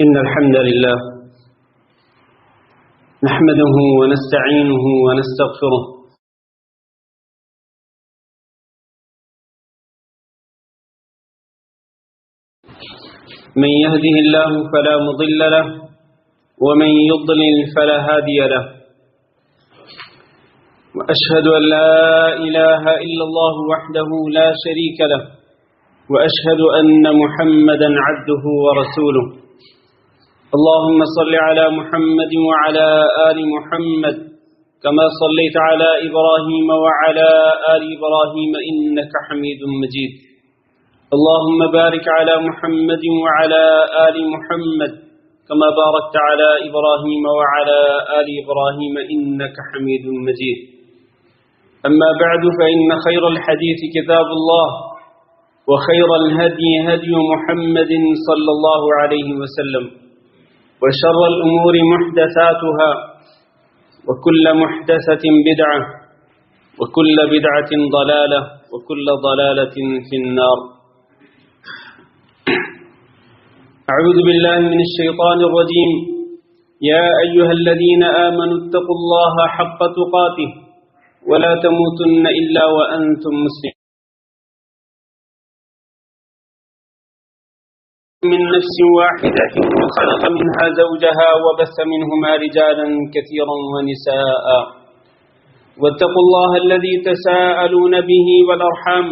إن الحمد لله نحمده ونستعينه ونستغفره من يهده الله فلا مضل له ومن يضلل فلا هادي له وأشهد أن لا إله إلا الله وحده لا شريك له وأشهد أن محمدا عبده ورسوله اللهم صل على محمد وعلى آل محمد كما صليت على إبراهيم وعلى آل إبراهيم إنك حميد مجيد اللهم بارك على محمد وعلى آل محمد كما باركت على إبراهيم وعلى آل إبراهيم إنك حميد مجيد أما بعد فإن خير الحديث كتاب الله وخير الهدي هدي محمد صلى الله عليه وسلم وشر الأمور محدثاتها وكل محدثة بدعة وكل بدعة ضلالة وكل ضلالة في النار أعوذ بالله من الشيطان الرجيم يا أيها الذين آمنوا اتقوا الله حق تقاته ولا تموتن إلا وأنتم مسلمون من نفس واحدة وخلق منها زوجها وبث منهما رجالا كثيرا ونساء واتقوا الله الذي تساءلون به والأرحام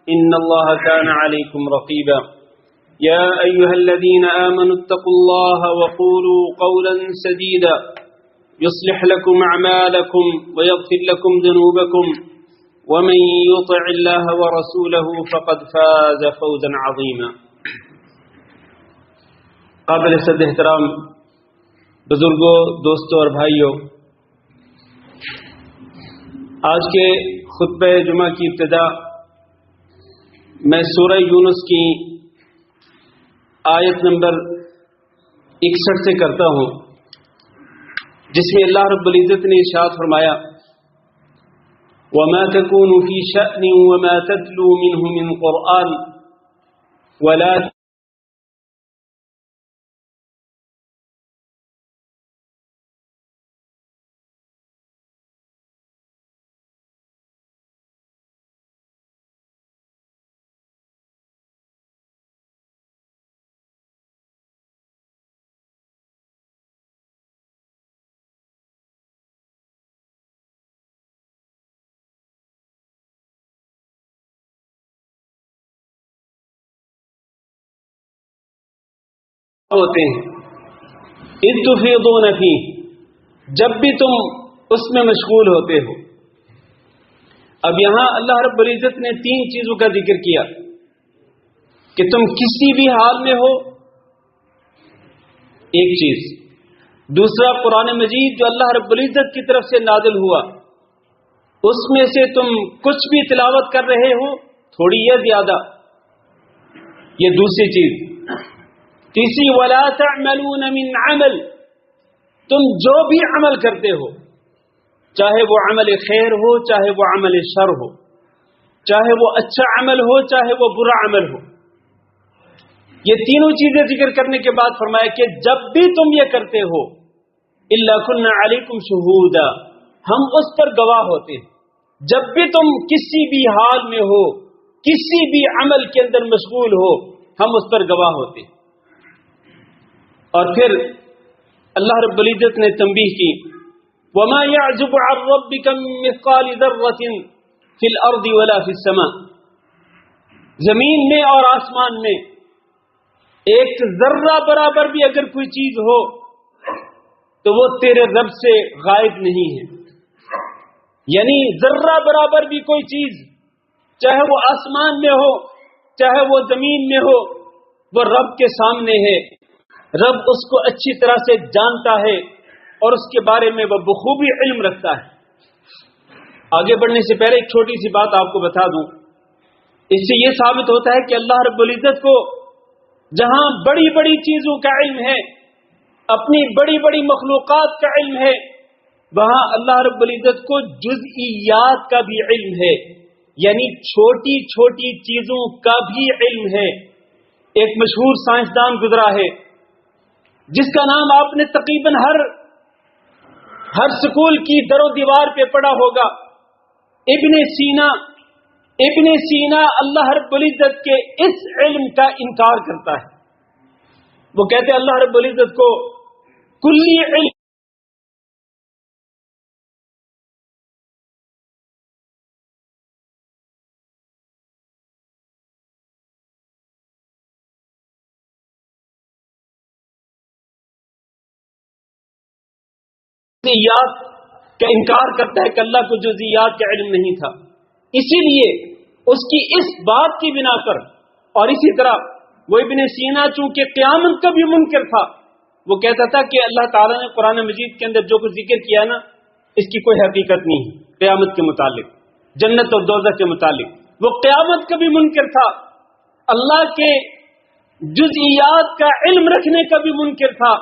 إن الله كان عليكم رقيبا يا أيها الذين آمنوا اتقوا الله وقولوا قولا سديدا يصلح لكم أعمالكم ويغفر لكم ذنوبكم ومن يطع الله ورسوله فقد فاز فوزا عظيما قابل صد احترام بزرگوں، دوستوں اور بھائیوں، آج کے خطبہ جمعہ کی ابتدا میں سورہ یونس کی آیت نمبر 61 سے کرتا ہوں، جس میں اللہ رب العزت نے ارشاد فرمایا وَمَا تَكُونُ فِي شَأْنٍ وَمَا تَتْلُو مِنْهُ مِنْ قُرْآنٍ وَلَا ہوتے ہیں اذ تفیضون فیہ، جب بھی تم اس میں مشغول ہوتے ہو۔ اب یہاں اللہ رب العزت نے 3 چیزوں کا ذکر کیا کہ تم کسی بھی حال میں ہو، ایک چیز، دوسرا قرآن مجید جو اللہ رب العزت کی طرف سے نازل ہوا اس میں سے تم کچھ بھی تلاوت کر رہے ہو، تھوڑی یا زیادہ، یہ دوسری چیز۔ تیسری وَلَا تَعْمَلُونَ مِنْ عَمَلٍ، تم جو بھی عمل کرتے ہو، چاہے وہ عمل خیر ہو چاہے وہ عمل شر ہو، چاہے وہ اچھا عمل ہو چاہے وہ برا عمل ہو، یہ تینوں چیزیں ذکر کرنے کے بعد فرمایا کہ جب بھی تم یہ کرتے ہو إِلَّا كُنَّا عَلَيْكُمْ شُهُودًا، ہم اس پر گواہ ہوتے ہیں۔ جب بھی تم کسی بھی حال میں ہو، کسی بھی عمل کے اندر مشغول ہو، ہم اس پر گواہ ہوتے ہیں۔ اور پھر اللہ رب العزت نے تنبیہ کی وَمَا يَعْزُبُ عَنْ رَبِّكَ مِن مِّثْقَالِ ذَرَّةٍ فِي الْأَرْضِ وَلَا فِي السَّمَاءِ، زمین میں اور آسمان میں ایک ذرہ برابر بھی اگر کوئی چیز ہو تو وہ تیرے رب سے غائب نہیں ہے، یعنی ذرہ برابر بھی کوئی چیز، چاہے وہ آسمان میں ہو چاہے وہ زمین میں ہو، وہ رب کے سامنے ہے، رب اس کو اچھی طرح سے جانتا ہے اور اس کے بارے میں وہ بخوبی علم رکھتا ہے۔ آگے بڑھنے سے پہلے ایک چھوٹی سی بات آپ کو بتا دوں، اس سے یہ ثابت ہوتا ہے کہ اللہ رب العزت کو جہاں بڑی بڑی چیزوں کا علم ہے، اپنی بڑی بڑی مخلوقات کا علم ہے، وہاں اللہ رب العزت کو جزئیات کا بھی علم ہے، یعنی چھوٹی چھوٹی چیزوں کا بھی علم ہے۔ ایک مشہور سائنسدان گزرا ہے، جس کا نام آپ نے تقریباً ہر سکول کی در و دیوار پہ پڑھا ہوگا، ابن سینا اللہ رب العزت کے اس علم کا انکار کرتا ہے۔ وہ کہتے ہیں اللہ رب العزت کو کلی علم جزیات کا انکار کرتا ہے کہ اللہ کو جزیات کا علم نہیں تھا۔ اسی لیے اس کی اس بات کی بنا پر، اور اسی طرح وہ ابن سینا چونکہ قیامت کا بھی منکر تھا، وہ کہتا تھا کہ اللہ تعالیٰ نے قرآن مجید کے اندر جو کچھ ذکر کیا نا، اس کی کوئی حقیقت نہیں ہے قیامت کے متعلق، جنت اور دوزخ کے متعلق۔ وہ قیامت کا بھی منکر تھا، اللہ کے جزئیات کا علم رکھنے کا بھی منکر تھا،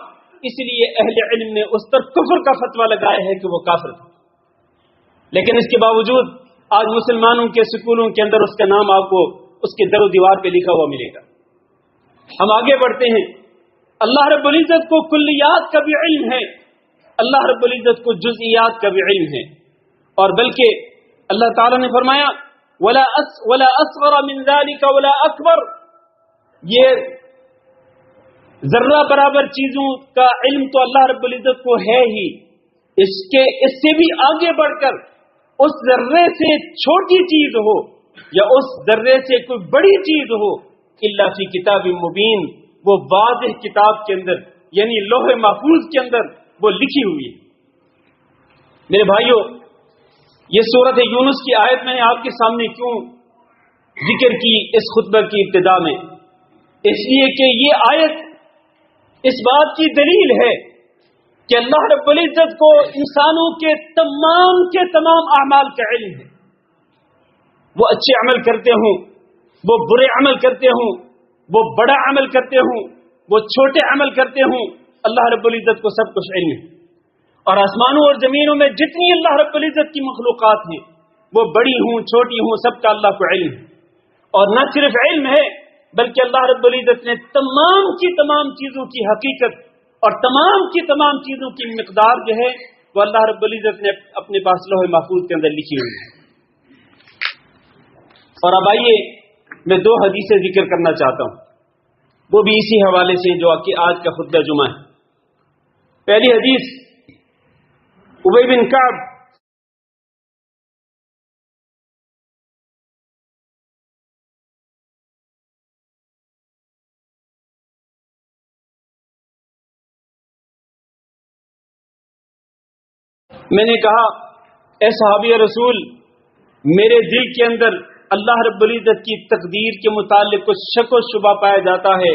اس لیے اہل علم نے اس پر کفر کا فتویٰ لگایا ہے کہ وہ کافر تھا۔ لیکن اس کے باوجود آج مسلمانوں کے سکولوں کے اندر اس کا نام آپ کو اس کے در و دیوار پہ لکھا ہوا ملے گا۔ ہم آگے بڑھتے ہیں۔ اللہ رب العزت کو کلیات کا بھی علم ہے، اللہ رب العزت کو جزئیات کا بھی علم ہے، اور بلکہ اللہ تعالیٰ نے فرمایا وَلَا أَصْغَرَ مِنْ ذَلِكَ وَلَا أَكْبَرَ، یہ ذرہ برابر چیزوں کا علم تو اللہ رب العزت کو ہے ہی، اس سے بھی آگے بڑھ کر اس ذرے سے چھوٹی چیز ہو یا اس ذرے سے کوئی بڑی چیز ہو، الا فی کتاب مبین، وہ واضح کتاب کے اندر یعنی لوح محفوظ کے اندر وہ لکھی ہوئی ہے۔ میرے بھائیوں، یہ سورۃ یونس کی آیت میں نے آپ کے سامنے کیوں ذکر کی اس خطبہ کی ابتدا میں؟ اس لیے کہ یہ آیت اس بات کی دلیل ہے کہ اللہ رب العزت کو انسانوں کے تمام اعمال کا علم ہے۔ وہ اچھے عمل کرتے ہوں، وہ برے عمل کرتے ہوں، وہ بڑا عمل کرتے ہوں، وہ چھوٹے عمل کرتے ہوں، اللہ رب العزت کو سب کچھ علم ہے۔ اور آسمانوں اور زمینوں میں جتنی اللہ رب العزت کی مخلوقات ہیں، وہ بڑی ہوں چھوٹی ہوں، سب کا اللہ کو علم ہے۔ اور نہ صرف علم ہے بلکہ اللہ رب العزت نے تمام کی تمام چیزوں کی حقیقت اور تمام کی تمام چیزوں کی مقدار جو ہے وہ اللہ رب العزت نے اپنے پاس لوح محفوظ کے اندر لکھی ہوئی ہے۔ اور اب آئیے میں دو حدیثیں ذکر کرنا چاہتا ہوں، وہ بھی اسی حوالے سے جو کہ آج کا خطبہ جمعہ ہے۔ پہلی حدیث ابی بن کعب میں نے کہا اے صحابی رسول، میرے دل کے اندر اللہ رب العزت کی تقدیر کے متعلق کچھ شک و شبہ پایا جاتا ہے،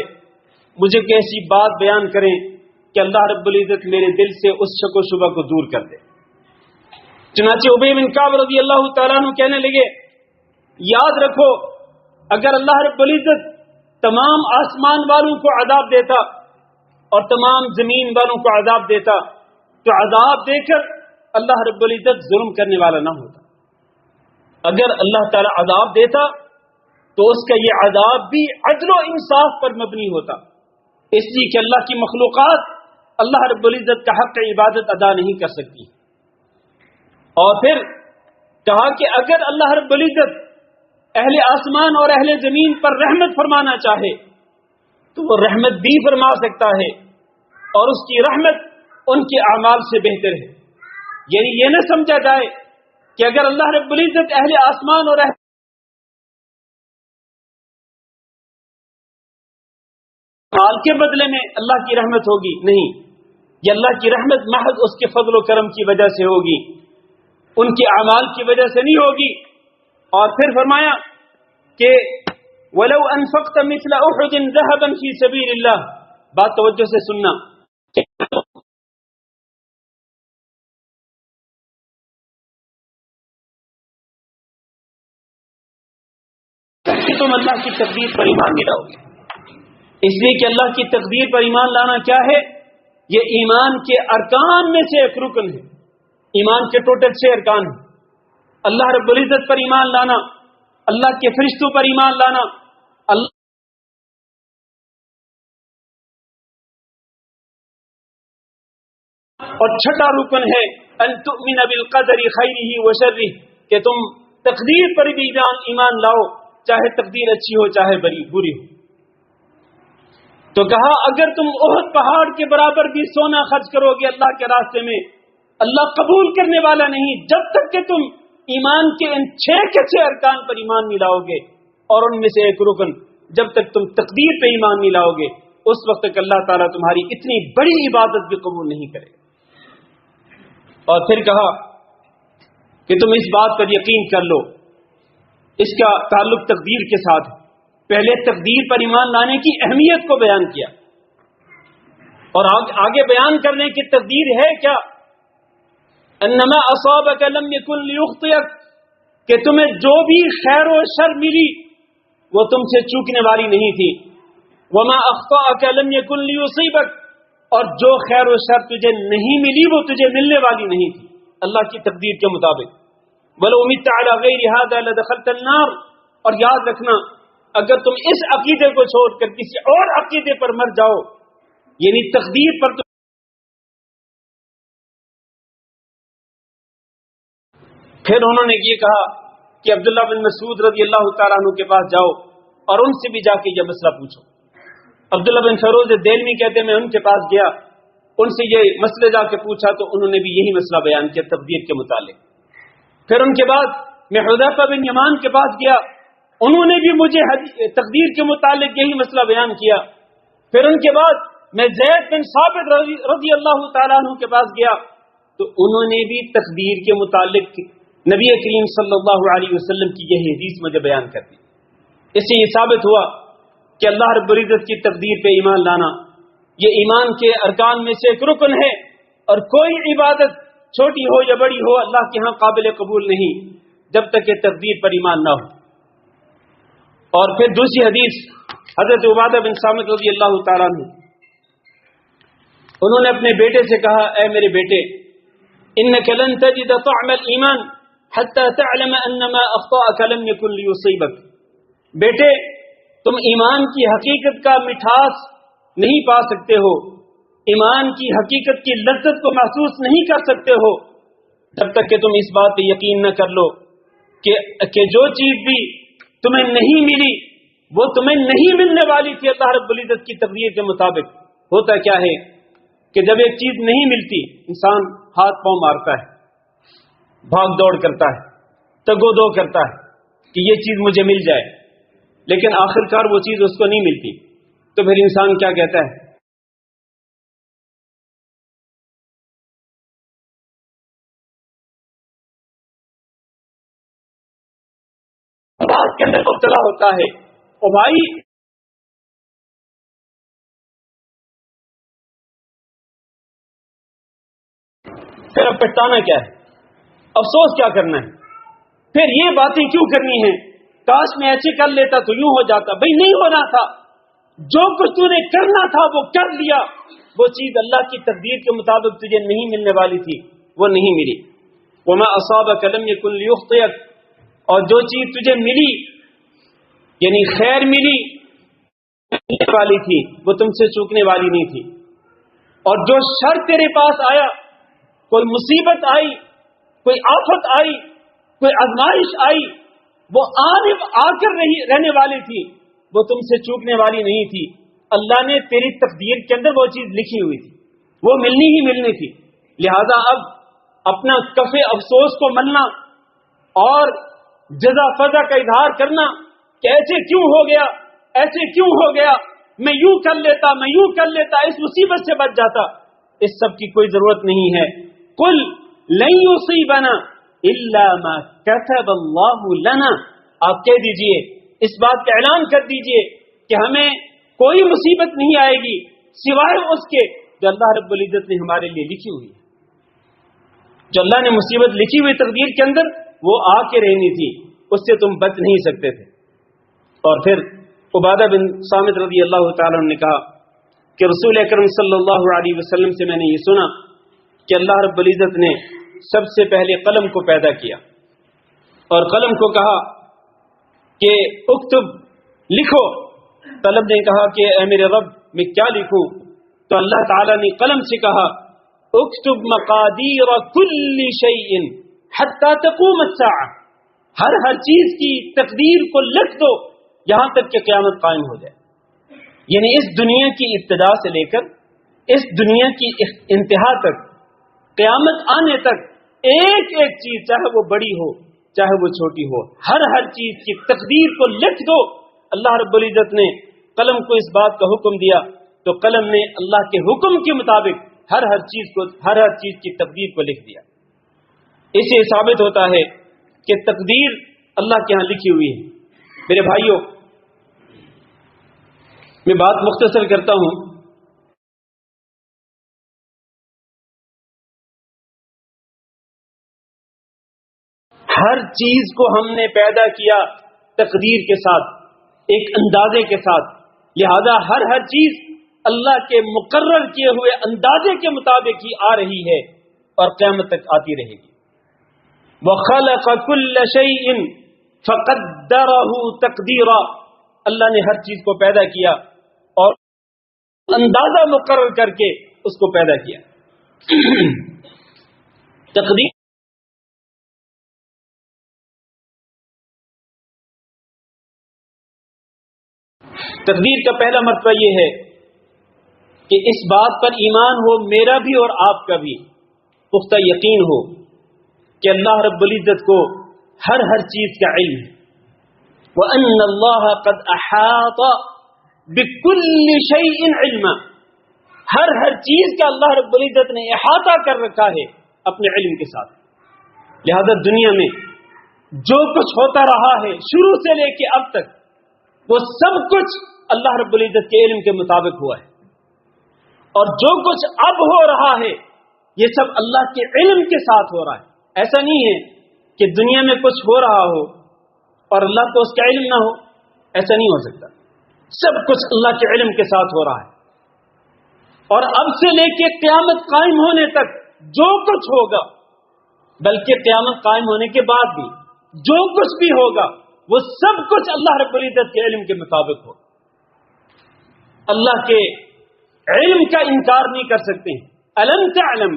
مجھے کوئی ایسی بات بیان کریں کہ اللہ رب العزت میرے دل سے اس شک و شبہ کو دور کر دے۔ چنانچہ ابی بن کعب رضی اللہ تعالیٰ عنہ کہنے لگے، یاد رکھو اگر اللہ رب العزت تمام آسمان والوں کو عذاب دیتا اور تمام زمین والوں کو عذاب دیتا تو عذاب دے کر اللہ رب العزت ظلم کرنے والا نہ ہوتا۔ اگر اللہ تعالیٰ عذاب دیتا تو اس کا یہ عذاب بھی عدل و انصاف پر مبنی ہوتا، اس لیے کہ اللہ کی مخلوقات اللہ رب العزت کا حق عبادت ادا نہیں کر سکتی۔ اور پھر کہا کہ اگر اللہ رب العزت اہل آسمان اور اہل زمین پر رحمت فرمانا چاہے تو وہ رحمت بھی فرما سکتا ہے، اور اس کی رحمت ان کے اعمال سے بہتر ہے۔ یعنی یہ نہ سمجھا جائے کہ اگر اللہ رب العزت اہل آسمان اور اعمال کے بدلے میں اللہ کی رحمت ہوگی، نہیں، یہ اللہ کی رحمت محض اس کے فضل و کرم کی وجہ سے ہوگی، ان کے اعمال کی وجہ سے نہیں ہوگی۔ اور پھر فرمایا کہ وَلَوْ أَنفَقْتَ مِثْلَ أُحُدٍ ذَهَبًا فِي سَبِيلِ اللَّهِ، بات توجہ سے سننا، تم اللہ کی تقدیر پر ایمان نہیں لاؤ گے، اس لیے کہ اللہ کی تقدیر پر ایمان لانا کیا ہے؟ یہ ایمان کے ارکان میں سے ایک رکن ہے۔ ایمان کے ٹوٹل 6 ارکان ہیں۔ اللہ رب العزت پر ایمان لانا، اللہ کے فرشتوں پر ایمان لانا، اللہ اور چھٹا رکن ہے ان تؤمن بالقدر خیرہ وشرہ، کہ تم تقدیر پر بھی ایمان لاؤ، چاہے تقدیر اچھی ہو چاہے بری ہو۔ تو کہا اگر تم احد پہاڑ کے برابر بھی سونا خرچ کرو گے اللہ کے راستے میں، اللہ قبول کرنے والا نہیں جب تک کہ تم ایمان کے ان 6 کے 6 ارکان پر ایمان نہیں لاؤ گے، اور ان میں سے ایک رکن جب تک تم تقدیر پہ ایمان نہیں لاؤ گے اس وقت تک اللہ تعالیٰ تمہاری اتنی بڑی عبادت بھی قبول نہیں کرے۔ اور پھر کہا کہ تم اس بات پر یقین کر لو، اس کا تعلق تقدیر کے ساتھ۔ پہلے تقدیر پر ایمان لانے کی اہمیت کو بیان کیا، اور آگے بیان کرنے کی تقدیر ہے کیا، انما اصابک لم یکن لیخطئک، کہ تمہیں جو بھی خیر و شر ملی وہ تم سے چوکنے والی نہیں تھی، وما اخطأک لم یکن لیصیبک، اور جو خیر و شر تجھے نہیں ملی وہ تجھے ملنے والی نہیں تھی اللہ کی تقدیر کے مطابق۔ وَلَوْ مِتَّ عَلَى غَيْرِ هَذَا لَدَخَلْتَ النَّارِ، اور یاد رکھنا اگر تم اس عقیدے کو چھوڑ کر کسی اور عقیدے پر مر جاؤ، یعنی تقدیر پر پھر انہوں نے یہ کہا کہ عبداللہ بن مسعود رضی اللہ تعالیٰ عنہ کے پاس جاؤ اور ان سے بھی جا کے یہ مسئلہ پوچھو۔ عبداللہ بن فیروز دہلوی کہتے میں ان کے پاس گیا، ان سے یہ مسئلہ جا کے پوچھا تو انہوں نے بھی یہی مسئلہ بیان کیا تقدیر کے متعلق۔ پھر ان کے بعد میں حذیفہ بن یمان کے پاس گیا، انہوں نے بھی مجھے تقدیر کے متعلق یہی مسئلہ بیان کیا۔ پھر ان کے بعد میں زید بن ثابت رضی اللہ تعالیٰ عنہ کے پاس گیا تو انہوں نے بھی تقدیر کے متعلق نبی کریم صلی اللہ علیہ وسلم کی یہ حدیث مجھے بیان کر دی۔ اس سے یہ ثابت ہوا کہ اللہ رب العزت کی تقدیر پہ ایمان لانا یہ ایمان کے ارکان میں سے ایک رکن ہے، اور کوئی عبادت چھوٹی ہو یا بڑی ہو اللہ کے ہاں قابل قبول نہیں جب تک کہ تقدیر پر ایمان نہ ہو۔ اور پھر دوسری حدیث حضرت عبادہ بن صامت رضی اللہ تعالیٰ عنہ، انہوں نے اپنے بیٹے سے کہا اے میرے بیٹے، انک لن تجد طعم الایمان حتی تعلم انما اخطاءک لم یکن لیصیبک، بیٹے تم ایمان کی حقیقت کا مٹھاس نہیں پا سکتے ہو، ایمان کی حقیقت کی لذت کو محسوس نہیں کر سکتے ہو جب تک کہ تم اس بات پہ یقین نہ کر لو کہ جو چیز بھی تمہیں نہیں ملی وہ تمہیں نہیں ملنے والی تھی اللہ رب العزت کی تقدیر کے مطابق۔ ہوتا کیا ہے کہ جب ایک چیز نہیں ملتی انسان ہاتھ پاؤں مارتا ہے، بھاگ دوڑ کرتا ہے، تگ و دو کرتا ہے کہ یہ چیز مجھے مل جائے، لیکن آخرکار وہ چیز اس کو نہیں ملتی تو پھر انسان کیا کہتا ہے، بات کے اندر مبتلا ہوتا ہے۔ او بھائی پھر اب پچھتانا کیا ہے، افسوس کیا کرنا ہے، پھر یہ باتیں کیوں کرنی ہیں، کاش میں ایسے کر لیتا تو یوں ہو جاتا۔ بھائی نہیں ہونا تھا، جو کچھ تو نے کرنا تھا وہ کر لیا، وہ چیز اللہ کی تقدیر کے مطابق تجھے نہیں ملنے والی تھی وہ نہیں ملی۔ وما اصابک لم یکن لیخطئک، اور جو چیز تجھے ملی یعنی خیر ملی والی تھی وہ تم سے چوکنے والی نہیں تھی، اور جو شر تیرے پاس آیا، کوئی مصیبت آئی، کوئی آفت آئی، کوئی آزمائش آئی، وہ آ کر رہنے والی تھی، وہ تم سے چوکنے والی نہیں تھی۔ اللہ نے تیری تقدیر کے اندر وہ چیز لکھی ہوئی تھی، وہ ملنی ہی ملنی تھی۔ لہذا اب اپنا کف افسوس کو ملنا اور جزا فضا کا اظہار کرنا کہ ایسے کیوں ہو گیا، ایسے کیوں ہو گیا، میں یوں کر لیتا، میں یوں کر لیتا، اس مصیبت سے بچ جاتا، اس سب کی کوئی ضرورت نہیں ہے۔ قل لن یصیبنا الا ما كتب اللہ لنا، آپ کہہ دیجئے، اس بات کا اعلان کر دیجئے کہ ہمیں کوئی مصیبت نہیں آئے گی سوائے اس کے جو اللہ رب العزت نے ہمارے لیے لکھی ہوئی ہے۔ جو اللہ نے مصیبت لکھی ہوئی تقدیر کے اندر وہ آ کے رہنی تھی، اس سے تم بچ نہیں سکتے تھے۔ اور پھر عبادہ بن صامت رضی اللہ تعالیٰ عنہ نے کہا کہ رسول اکرم صلی اللہ علیہ وسلم سے میں نے یہ سنا کہ اللہ رب العزت نے سب سے پہلے قلم کو پیدا کیا اور قلم کو کہا کہ اکتب، لکھو۔ طلب نے کہا کہ اے میرے رب میں کیا لکھوں؟ تو اللہ تعالیٰ نے قلم سے کہا اکتب مقادیر کل شیء حتی تقوم الساعہ، ہر چیز کی تقدیر کو لکھ دو یہاں تک کہ قیامت قائم ہو جائے. یعنی اس دنیا کی ابتدا سے لے کر اس دنیا کی انتہا تک، قیامت آنے تک ایک ایک چیز، چاہے وہ بڑی ہو چاہے وہ چھوٹی ہو، ہر چیز کی تقدیر کو لکھ دو. اللہ رب العزت نے قلم کو اس بات کا حکم دیا تو قلم نے اللہ کے حکم کے مطابق ہر چیز کی تقدیر کو لکھ دیا. اس سے ثابت ہوتا ہے کہ تقدیر اللہ کے ہاں لکھی ہوئی ہے. میرے بھائیوں، میں بات مختصر کرتا ہوں. ہر چیز کو ہم نے پیدا کیا تقدیر کے ساتھ، ایک اندازے کے ساتھ، لہذا ہر چیز اللہ کے مقرر کیے ہوئے اندازے کے مطابق ہی آ رہی ہے اور قیامت تک آتی رہے گی. وَخَلَقَ كُلَّ شَيْءٍ فَقَدَّرَهُ تَقْدِيرًا، اللہ نے ہر چیز کو پیدا کیا اور اندازہ مقرر کر کے اس کو پیدا کیا. تقدیر کا پہلا مرتبہ یہ ہے کہ اس بات پر ایمان ہو، میرا بھی اور آپ کا بھی پختہ یقین ہو کہ اللہ رب العزت کو ہر چیز کا علم ہے. وَأَنَّ اللَّهَ قَدْ أَحَاطَ بِكُلِّ شَيْءٍ عِلْمًا، ہر چیز کا اللہ رب العزت نے احاطہ کر رکھا ہے اپنے علم کے ساتھ. لہذا دنیا میں جو کچھ ہوتا رہا ہے شروع سے لے کے اب تک، وہ سب کچھ اللہ رب العزت کے علم کے مطابق ہوا ہے، اور جو کچھ اب ہو رہا ہے یہ سب اللہ کے علم کے ساتھ ہو رہا ہے. ایسا نہیں ہے کہ دنیا میں کچھ ہو رہا ہو اور اللہ کو اس کا علم نہ ہو، ایسا نہیں ہو سکتا. سب کچھ اللہ کے علم کے ساتھ ہو رہا ہے، اور اب سے لے کے قیامت قائم ہونے تک جو کچھ ہوگا، بلکہ قیامت قائم ہونے کے بعد بھی جو کچھ بھی ہوگا، وہ سب کچھ اللہ رب العزت کے علم کے مطابق ہو. اللہ کے علم کا انکار نہیں کر سکتے. الم تعلم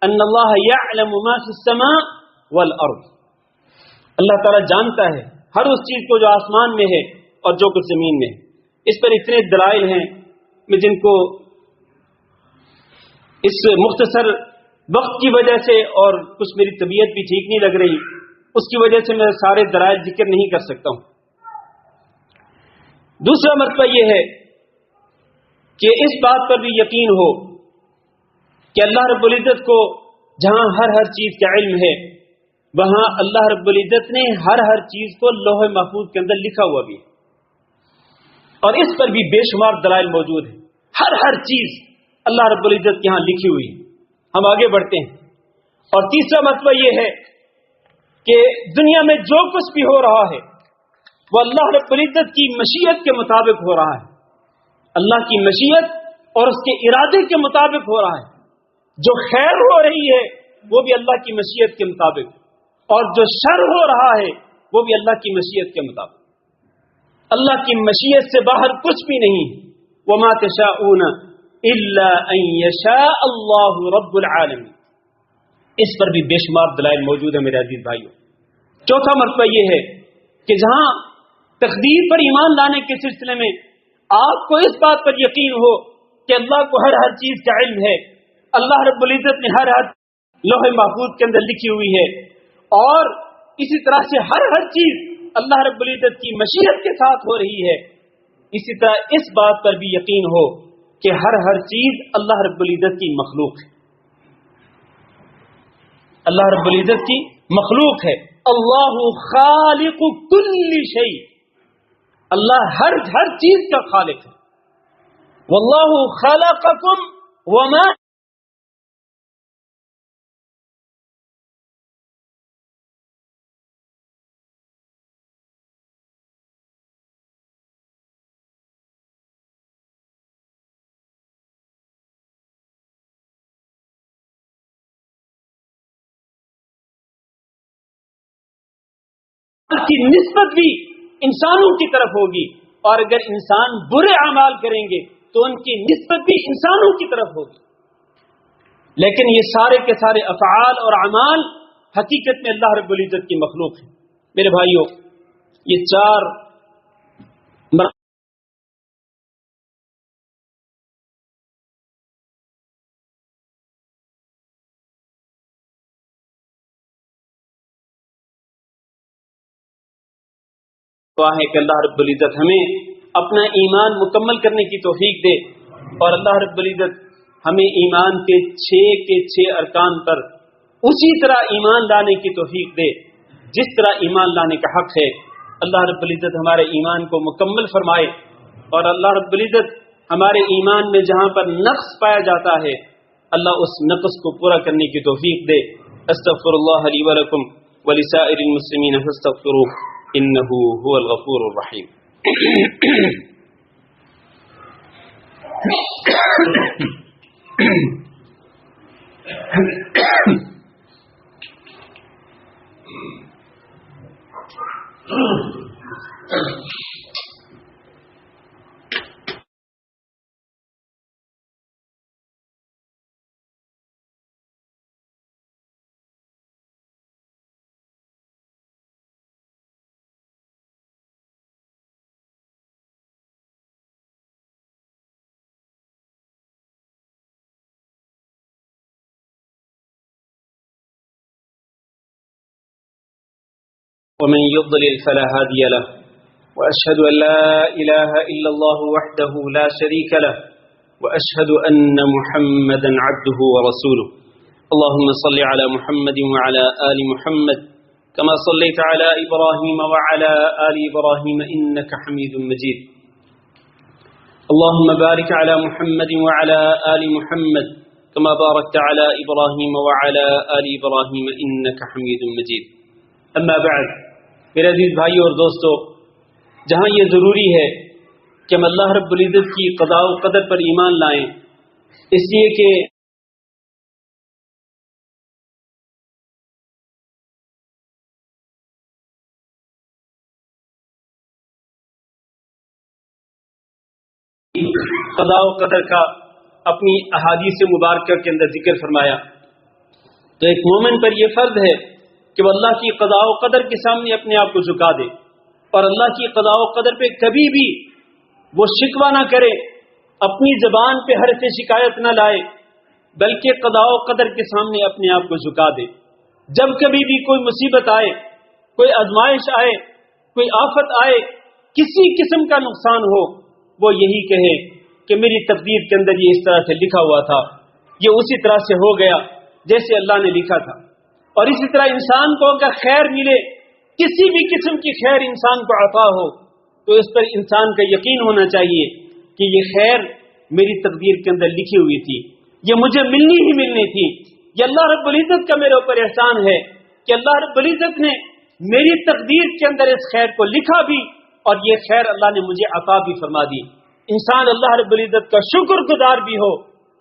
ان اللہ یعلم ما فی السماء والارض، اللہ تعالیٰ جانتا ہے ہر اس چیز کو جو آسمان میں ہے اور جو کچھ زمین میں ہے. اس پر اتنے دلائل ہیں میں جن کو اس مختصر وقت کی وجہ سے اور کچھ میری طبیعت بھی ٹھیک نہیں لگ رہی، اس کی وجہ سے میں سارے دلائل ذکر نہیں کر سکتا ہوں. دوسرا مرتبہ یہ ہے کہ اس بات پر بھی یقین ہو کہ اللہ رب العزت کو جہاں ہر چیز کا علم ہے، وہاں اللہ رب العزت نے ہر چیز کو لوح محفوظ کے اندر لکھا ہوا بھی ہے، اور اس پر بھی بے شمار دلائل موجود ہیں. ہر چیز اللہ رب العزت کے ہاں لکھی ہوئی ہے. ہم آگے بڑھتے ہیں. اور تیسرا مرتبہ یہ ہے کہ دنیا میں جو کچھ بھی ہو رہا ہے وہ اللہ رب العزت کی مشیت کے مطابق ہو رہا ہے. اللہ کی مشیت اور اس کے ارادے کے مطابق ہو رہا ہے. جو خیر ہو رہی ہے وہ بھی اللہ کی مشیت کے مطابق، اور جو شر ہو رہا ہے وہ بھی اللہ کی مشیت کے مطابق. اللہ کی مشیت سے باہر کچھ بھی نہیں. وَمَا تَشَاءُونَ إِلَّا أَن يَشَاءَ اللَّهُ رَبُّ الْعَالَمِينَ. اس پر بھی بے شمار دلائل موجود ہیں میرے عزیز بھائیوں. چوتھا مرتبہ یہ ہے کہ جہاں تقدیر پر ایمان لانے کے سلسلے میں آپ کو اس بات پر یقین ہو کہ اللہ کو ہر چیز کا علم ہے، اللہ رب العزت نے ہر لوح محفوظ کے اندر لکھی ہوئی ہے، اور اسی طرح سے ہر چیز اللہ رب العزت کی مشیت کے ساتھ ہو رہی ہے. اسی طرح اس بات پر بھی یقین ہو کہ ہر چیز اللہ رب العزت کی مخلوق ہے. اللہ رب العزت کی مخلوق ہے. اللہ خالق کل شیء، اللہ ہر چیز کا خالق ہے. واللہ خلقکم وما کی نسبت بھی انسانوں کی طرف ہوگی، اور اگر انسان برے اعمال کریں گے تو ان کی نسبت بھی انسانوں کی طرف ہوگی. لیکن یہ سارے کے سارے افعال اور اعمال حقیقت میں اللہ رب العزت کی مخلوق ہیں. میرے بھائیوں، یہ چار ہے کہ اللہ رب العزت ہمیں اپنا ایمان مکمل کرنے کی توفیق دے، اور اللہ رب العزت ہمیں ایمان کے 6 ارکان پر اسی طرح ایمان لانے کی توفیق دے جس طرح ایمان لانے کا حق ہے. اللہ رب العزت ہمارے ایمان کو مکمل فرمائے، اور اللہ رب العزت ہمارے ایمان میں جہاں پر نقص پایا جاتا ہے اللہ اس نقص کو پورا کرنے کی توفیق دے. استغفر اللہ لی ولکم ولسائر المسلمین فاستغفروہ انه هو الغفور الرحیم. ومن يضلل فلا هادي له وأشهد أن لا إله إلا الله وحده لا شريك له وأشهد أن محمدا عبده ورسوله. اللهم صل على محمد وعلى آل محمد كما صليت على إبراهيم وعلى آل إبراهيم إنك حميد مجيد. اللهم بارك على محمد وعلى آل محمد كما باركت على إبراهيم وعلى آل إبراهيم إنك حميد مجيد. أما بعد، میرے عزیز بھائیو اور دوستو، جہاں یہ ضروری ہے کہ ہم اللہ رب العزت کی قضاء و قدر پر ایمان لائیں، اس لیے کہ قضاء و قدر کا اپنی احادیث مبارکہ کے اندر ذکر فرمایا، تو ایک مومن پر یہ فرض ہے کہ وہ اللہ کی قضاء و قدر کے سامنے اپنے آپ کو جھکا دے، اور اللہ کی قضاء و قدر پہ کبھی بھی وہ شکوہ نہ کرے، اپنی زبان پہ حرف شکایت نہ لائے، بلکہ قضاء و قدر کے سامنے اپنے آپ کو جھکا دے. جب کبھی بھی کوئی مصیبت آئے، کوئی آزمائش آئے، کوئی آفت آئے، کسی قسم کا نقصان ہو، وہ یہی کہے کہ میری تقدیر کے اندر یہ اس طرح سے لکھا ہوا تھا، یہ اسی طرح سے ہو گیا جیسے اللہ نے لکھا تھا. اور اسی طرح انسان کو اگر خیر ملے، کسی بھی قسم کی خیر انسان کو عطا ہو، تو اس پر انسان کا یقین ہونا چاہیے کہ یہ خیر میری تقدیر کے اندر لکھی ہوئی تھی، یہ مجھے ملنی ہی ملنی تھی. یہ اللہ رب العزت کا میرے اوپر احسان ہے کہ اللہ رب العزت نے میری تقدیر کے اندر اس خیر کو لکھا بھی، اور یہ خیر اللہ نے مجھے عطا بھی فرما دی. انسان اللہ رب العزت کا شکر گزار بھی ہو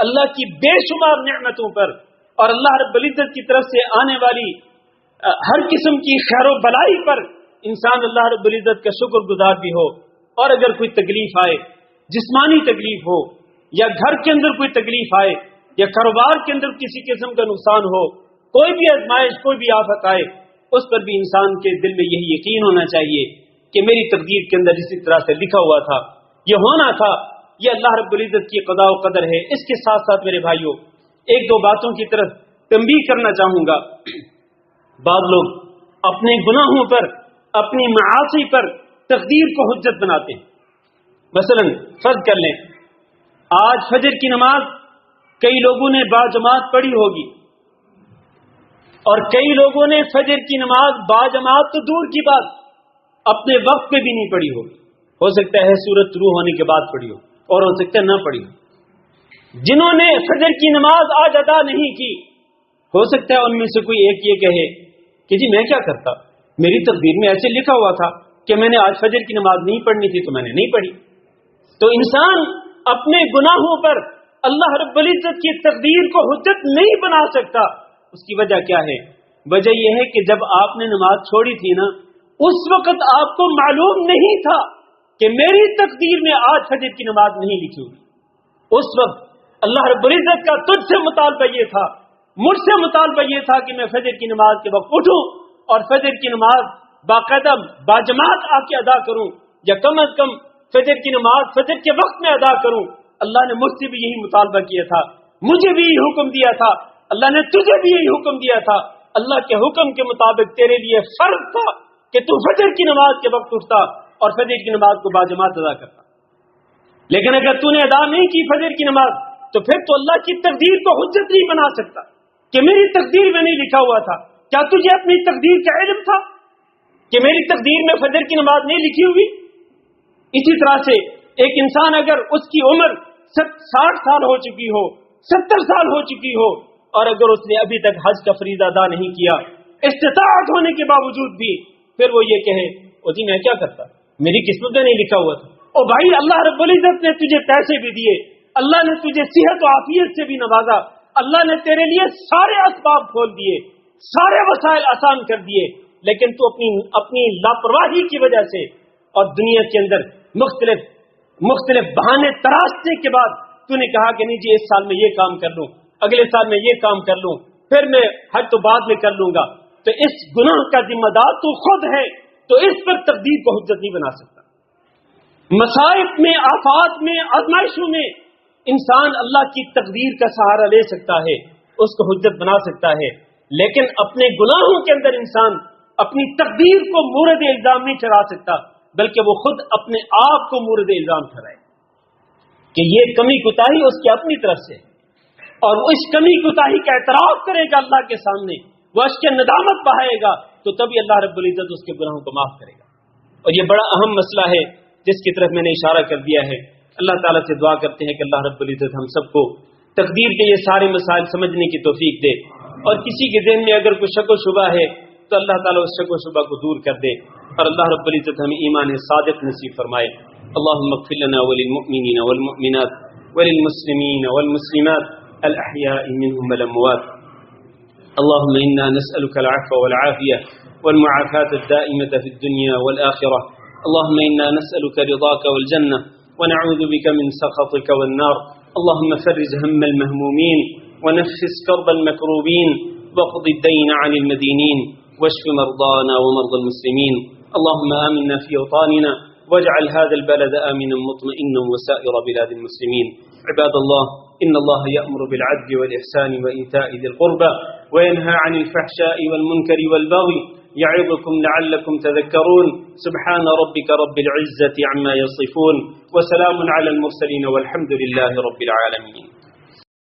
اللہ کی بے شمار نعمتوں پر، اور اللہ رب العزت کی طرف سے آنے والی ہر قسم کی خیر و بلائی پر انسان اللہ رب العزت کا شکر گزار بھی ہو. اور اگر کوئی تکلیف آئے، جسمانی تکلیف ہو، یا گھر کے اندر کوئی تکلیف آئے، یا کاروبار کے اندر کسی قسم کا نقصان ہو، کوئی بھی آزمائش، کوئی بھی آفت آئے، اس پر بھی انسان کے دل میں یہی یقین ہونا چاہیے کہ میری تقدیر کے اندر اسی طرح سے لکھا ہوا تھا، یہ ہونا تھا، یہ اللہ رب العزت کی قضاء و قدر ہے. اس کے ساتھ ساتھ میرے بھائیوں، ایک دو باتوں کی طرف تنبیہ کرنا چاہوں گا. بعض لوگ اپنے گناہوں پر، اپنی معاصی پر تقدیر کو حجت بناتے ہیں. مثلا فرض کر لیں آج فجر کی نماز کئی لوگوں نے باجماعت پڑھی ہوگی، اور کئی لوگوں نے فجر کی نماز باجماعت تو دور کی بات اپنے وقت پہ بھی نہیں پڑھی ہوگی. ہو سکتا ہے سورج شروع ہونے کے بعد پڑھی ہو، اور ہو سکتا ہے نہ پڑھی ہو. جنہوں نے فجر کی نماز آج ادا نہیں کی، ہو سکتا ہے ان میں سے کوئی ایک یہ کہے کہ جی میں کیا کرتا، میری تقدیر میں ایسے لکھا ہوا تھا کہ میں نے آج فجر کی نماز نہیں پڑھنی تھی تو میں نے نہیں پڑھی. تو انسان اپنے گناہوں پر اللہ رب العزت کی تقدیر کو حجت نہیں بنا سکتا. اس کی وجہ کیا ہے؟ وجہ یہ ہے کہ جب آپ نے نماز چھوڑی تھی نا، اس وقت آپ کو معلوم نہیں تھا کہ میری تقدیر میں آج فجر کی نماز نہیں لکھی ہوئی. اس وقت اللہ رب العزت کا تجھ سے مطالبہ یہ تھا، مجھ سے مطالبہ یہ تھا کہ میں فجر کی نماز کے وقت اٹھوں اور فجر کی نماز باقاعدہ باجماعت آ کے ادا کروں، یا کم از کم فجر کی نماز فجر کے وقت میں ادا کروں۔ اللہ نے مجھ سے بھی یہی مطالبہ کیا تھا، مجھے بھی یہی حکم دیا تھا، اللہ نے تجھے بھی یہی حکم دیا تھا۔ اللہ کے حکم کے مطابق تیرے لیے فرض تھا کہ تو فجر کی نماز کے وقت اٹھتا اور فجر کی نماز کو باجماعت ادا کرتا۔ لیکن اگر تو نے ادا نہیں کی فجر کی نماز تو پھر تو اللہ کی تقدیر کو حجت نہیں بنا سکتا کہ میری تقدیر میں نہیں لکھا ہوا تھا۔ کیا تجھے اپنی تقدیر کا علم تھا کہ میری تقدیر میں فجر کی نماز نہیں لکھی ہوئی؟ اسی طرح سے ایک انسان اگر اس کی عمر 60 سال ہو چکی ہو، 70 سال ہو چکی ہو، اور اگر اس نے ابھی تک حج کا فریضہ ادا نہیں کیا استطاعت ہونے کے باوجود بھی، پھر وہ یہ کہے او جی میں کیا کرتا، میری قسمت میں نہیں لکھا ہوا تھا۔ او بھائی، اللہ رب العزت نے تجھے پیسے بھی دیے، اللہ نے تجھے صحت و عافیت سے بھی نوازا، اللہ نے تیرے لیے سارے اسباب کھول دیے، سارے وسائل آسان کر دیے، لیکن تو اپنی لاپرواہی کی وجہ سے اور دنیا کے اندر مختلف بہانے تراشنے کے بعد تو نے کہا کہ نہیں جی اس سال میں یہ کام کر لوں، اگلے سال میں یہ کام کر لوں، پھر میں حج تو بعد میں کر لوں گا۔ تو اس گناہ کا ذمہ دار تو خود ہے، تو اس پر تقدیر کو حجت نہیں بنا سکتا۔ مصائب میں، آفات میں، آزمائشوں میں انسان اللہ کی تقدیر کا سہارا لے سکتا ہے، اس کو حجت بنا سکتا ہے، لیکن اپنے گناہوں کے اندر انسان اپنی تقدیر کو مورد الزام نہیں ٹھہرا سکتا، بلکہ وہ خود اپنے آپ کو مورد الزام ٹھہرائے کہ یہ کمی کوتاہی اس کی اپنی طرف سے، اور وہ اس کمی کوتاہی کا اعتراف کرے گا اللہ کے سامنے، وہ اس کے ندامت بہائے گا، تو تبھی اللہ رب العزت اس کے گناہوں کو معاف کرے گا۔ اور یہ بڑا اہم مسئلہ ہے جس کی طرف میں نے اشارہ کر دیا ہے۔ اللہ تعالیٰ سے دعا کرتے ہیں کہ اللہ رب العزت ہم سب کو تقدیر کے یہ سارے مسائل سمجھنے کی توفیق دے، اور کسی کے ذہن میں اگر کوئی شک و شبہ ہے تو اللہ تعالیٰ اس شک و شبہ کو دور کر دے، اور اللہ رب العزت ہمیں ایمان صادق نصیب فرمائے۔ اللهم اغفر لنا وللمؤمنين والمؤمنات وللمسلمين والمسلمات الأحياء منهم والأموات. اللهم إنا نسألك العفو والعافية والمعافاة الدائمة في الدنيا والآخرة. اللهم إنا نسألك رضاك والجنة ونعوذ بك من سخطك والنار. اللهم فرج هم المهمومين ونفس كرب المكروبين واقض الدين عن المدينين واشف مرضانا ومرضى المسلمين. اللهم آمنا في أوطاننا واجعل هذا البلد آمنا مطمئنا وسائر بلاد المسلمين. عباد الله، إن الله يأمر بالعدل والإحسان وإيتاء ذي القربى وينهى عن الفحشاء والمنكر والبغي يعظكم لعلكم تذكرون. سبحان ربك رب العزة عما يصفون وسلام على المرسلين والحمد لله رب العالمين.